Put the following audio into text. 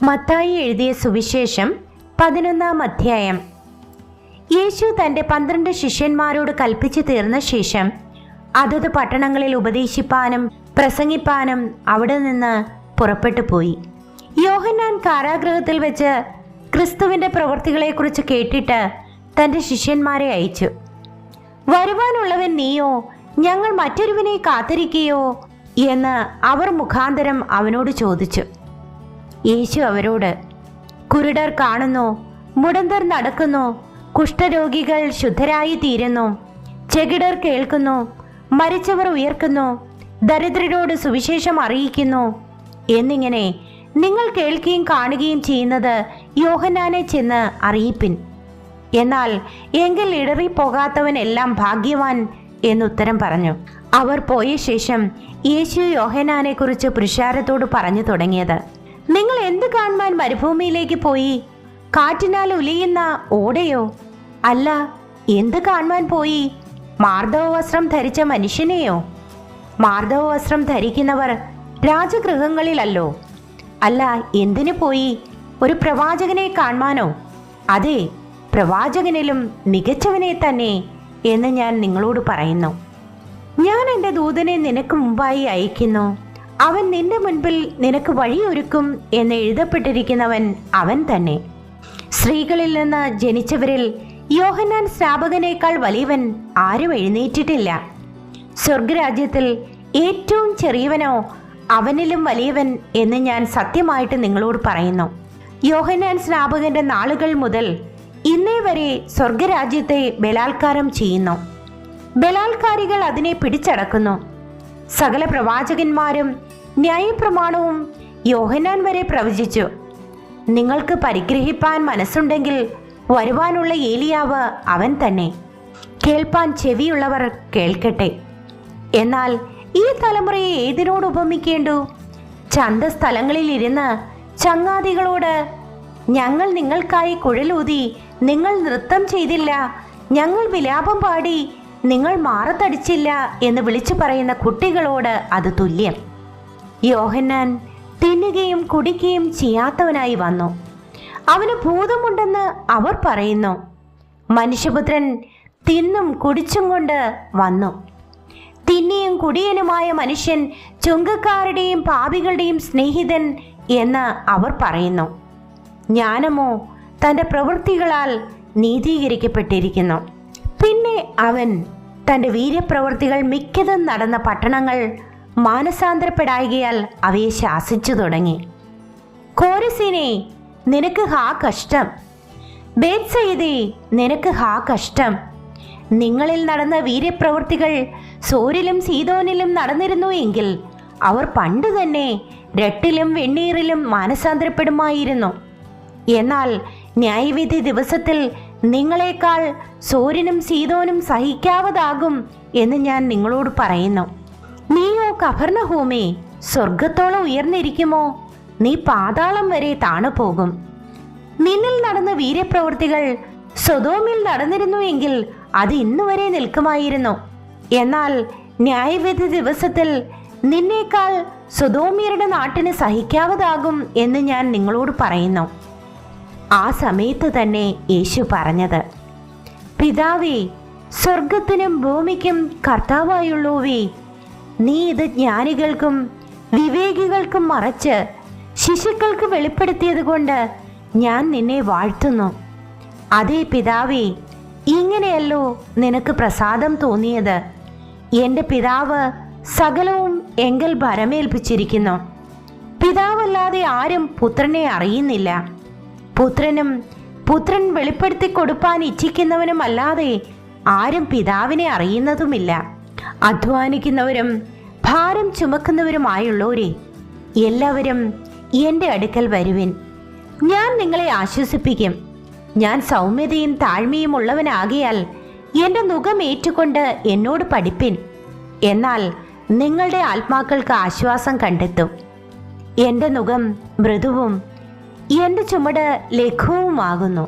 മത്തായി എഴുതിയ സുവിശേഷം 11-ാം അധ്യായം. യേശു തൻ്റെ 12 ശിഷ്യന്മാരോട് കൽപ്പിച്ചു തീർന്ന ശേഷം അതത് പട്ടണങ്ങളിൽ ഉപദേശിപ്പാനും പ്രസംഗിപ്പാനും അവിടെ നിന്ന് പുറപ്പെട്ടു പോയി. യോഹന്നാൻ കാരാഗൃഹത്തിൽ വെച്ച് ക്രിസ്തുവിൻ്റെ പ്രവൃത്തികളെക്കുറിച്ച് കേട്ടിട്ട് തൻ്റെ ശിഷ്യന്മാരെ അയച്ചു. വരുവാനുള്ളവൻ നീയോ, ഞങ്ങൾ മറ്റൊരുവനെ കാത്തിരിക്കുകയോ എന്ന് അവർ മുഖാന്തരം അവനോട് ചോദിച്ചു. യേശു അവരോട്, കുരുടർ കാണുന്നു, മുടന്തർ നടക്കുന്നു, കുഷ്ഠരോഗികൾ ശുദ്ധരായി തീരുന്നു, ചെകിടർ കേൾക്കുന്നു, മരിച്ചവർ ഉയർക്കുന്നു, ദരിദ്രരോട് സുവിശേഷം അറിയിക്കുന്നു എന്നിങ്ങനെ നിങ്ങൾ കേൾക്കുകയും കാണുകയും ചെയ്യുന്നത് യോഹന്നാനെ ചെന്ന് അറിയിപ്പിൻ. എന്നാൽ എങ്കിൽ ഇടറിപ്പോകാത്തവൻ എല്ലാം ഭാഗ്യവാൻ എന്നുത്തരം പറഞ്ഞു. അവർ പോയ ശേഷം യേശു യോഹന്നാനെ കുറിച്ച് പുരുഷാരത്തോട് പറഞ്ഞു തുടങ്ങിയത്, നിങ്ങൾ എന്ത് കാണുവാൻ മരുഭൂമിയിലേക്ക് പോയി? കാറ്റിനാൽ ഉലയുന്ന ഓടയോ? അല്ല, എന്ത് കാണുവാൻ പോയി? മാർദ്ദവ വസ്ത്രം ധരിച്ച മനുഷ്യനെയോ? മാർദ്ദവ വസ്ത്രം ധരിക്കുന്നവർ രാജഗൃഹങ്ങളിലല്ലോ. അല്ല, എന്തിനു പോയി? ഒരു പ്രവാചകനെ കാണുവാനോ? അതെ, പ്രവാചകനിലും മികച്ചവനെ തന്നെ എന്ന് ഞാൻ നിങ്ങളോട് പറയുന്നു. ഞാൻ എൻ്റെ ദൂതനെ നിനക്ക് മുമ്പായി അയക്കുന്നു. അവൻ നിന്റെ മുൻപിൽ നിനക്ക് വഴിയൊരുക്കും എന്ന് എഴുതപ്പെട്ടിരിക്കുന്നവൻ അവൻ തന്നെ. സ്ത്രീകളിൽ നിന്ന് ജനിച്ചവരിൽ യോഹന്നാൻ സ്നാപകനേക്കാൾ വലിയവൻ ആരും എഴുന്നേറ്റിട്ടില്ല. സ്വർഗരാജ്യത്തിൽ ഏറ്റവും ചെറിയവനോ അവനിലും വലിയവൻ എന്ന് ഞാൻ സത്യമായിട്ട് നിങ്ങളോട് പറയുന്നു. യോഹന്നാൻ സ്നാപകന്റെ നാളുകൾ മുതൽ ഇന്നേ വരെ സ്വർഗരാജ്യത്തെ ബലാത്കാരം ചെയ്യുന്നു. ബലാത്കാരികൾ അതിനെ പിടിച്ചടക്കുന്നു. സകല പ്രവാചകന്മാരും ന്യായപ്രമാണവും യോഹന്നാൻ വരെ പ്രവചിച്ചു. നിങ്ങൾക്ക് പരിഗ്രഹിപ്പാൻ മനസ്സുണ്ടെങ്കിൽ വരുവാനുള്ള ഏലിയാവ് അവൻ തന്നെ. കേൾപ്പാൻ ചെവിയുള്ളവർ കേൾക്കട്ടെ. എന്നാൽ ഈ തലമുറയെ ഏതിനോട് ഉപമിക്കേണ്ടു? ചന്തസ്ഥലങ്ങളിൽ ഇരുന്ന് ചങ്ങാതികളോട്, ഞങ്ങൾ നിങ്ങൾക്കായി കുഴലൂതി, നിങ്ങൾ നൃത്തം ചെയ്തില്ല, ഞങ്ങൾ വിലാപം പാടി, നിങ്ങൾ മാറത്തടിച്ചില്ല എന്ന് വിളിച്ചു പറയുന്ന കുട്ടികളോട് അത് തുല്യം. യോഹന്നാൻ തിന്നുകയും കുടിക്കുകയും ചെയ്യാത്തവനായി വന്നു. അവന് ഭൂതമുണ്ടെന്ന് അവർ പറയുന്നു. മനുഷ്യപുത്രൻ തിന്നും കുടിച്ചും കൊണ്ട് വന്നു. തിന്നിയും കുടിയനുമായ മനുഷ്യൻ ചുങ്കക്കാരുടെയും പാപികളുടെയും സ്നേഹിതൻ എന്ന് അവർ പറയുന്നു. ജ്ഞാനമോ തൻ്റെ പ്രവൃത്തികളാൽ നീതീകരിക്കപ്പെട്ടിരിക്കുന്നു. പിന്നെ അവൻ തൻ്റെ വീര്യപ്രവൃത്തികൾ മിക്കതും നടന്ന പട്ടണങ്ങൾ മാനസാന്തരപ്പെടായികയാൽ അവയെ ശാസിച്ചു തുടങ്ങി. കോരസീനെ, നിനക്ക് ഹാ കഷ്ടം! ബേത്സയിദേ, നിനക്ക് ഹാ കഷ്ടം! നിങ്ങളിൽ നടന്ന വീര്യപ്രവൃത്തികൾ സോരിലും സീദോനിലും നടന്നിരുന്നു എങ്കിൽ അവർ പണ്ട് തന്നെ രട്ടിലും വെണ്ണീറിലും മാനസാന്തരപ്പെടുമായിരുന്നു. എന്നാൽ ന്യായവിധി ദിവസത്തിൽ നിങ്ങളെക്കാൾ സോരിനും സീദോനും സഹിക്കാവതാകും എന്ന് ഞാൻ നിങ്ങളോട് പറയുന്നു. നീയോ കഫർന്നഹൂമേ, സ്വർഗത്തോളം ഉയർന്നിരിക്കുമോ? നീ പാതാളം വരെ താണു പോകും. നിന്നിൽ നടന്ന വീര്യപ്രവൃത്തികൾ സൊദോമിൽ നടന്നിരുന്നു എങ്കിൽ അത് ഇന്നുവരെ നിൽക്കുമായിരുന്നു. എന്നാൽ ന്യായവിധി ദിവസത്തിൽ നിന്നേക്കാൾ സൊദോമ്യരുടെ നാട്ടിന് സഹിക്കാവതാകും എന്ന് ഞാൻ നിങ്ങളോട് പറയുന്നു. ആ സമയത്ത് തന്നെ യേശു പറഞ്ഞത്, പിതാവേ, സ്വർഗത്തിനും ഭൂമിക്കും കർത്താവായുള്ളൂവേ, നീ ഇത് ജ്ഞാനികൾക്കും വിവേകികൾക്കും മറച്ച് ശിശുക്കൾക്ക് വെളിപ്പെടുത്തിയത് കൊണ്ട് ഞാൻ നിന്നെ വാഴ്ത്തുന്നു. അതേ പിതാവേ, ഇങ്ങനെയല്ലോ നിനക്ക് പ്രസാദം തോന്നിയത്. എൻ്റെ പിതാവ് സകലവും എങ്കിൽ ഭരമേൽപ്പിച്ചിരിക്കുന്നു. പിതാവല്ലാതെ ആരും പുത്രനെ അറിയുന്നില്ല. പുത്രനും പുത്രൻ വെളിപ്പെടുത്തി കൊടുപ്പാൻ ഇച്ഛിക്കുന്നവനും അല്ലാതെ ആരും പിതാവിനെ അറിയുന്നതുമില്ല. അധ്വാനിക്കുന്നവരും ഭാരം ചുമക്കുന്നവരുമായുള്ളവരെ, എല്ലാവരും എൻ്റെ അടുക്കൽ വരുവിൻ, ഞാൻ നിങ്ങളെ ആശ്വസിപ്പിക്കും. ഞാൻ സൗമ്യതയും താഴ്മയും ഉള്ളവനാകിയാൽ എൻ്റെ നുകം ഏറ്റുകൊണ്ട് എന്നോട് പഠിപ്പിൻ. എന്നാൽ നിങ്ങളുടെ ആത്മാക്കൾക്ക് ആശ്വാസം കണ്ടെത്തും. എൻ്റെ നുകം മൃദുവും എൻ്റെ ചുമട് ലഘുവുമാകുന്നു.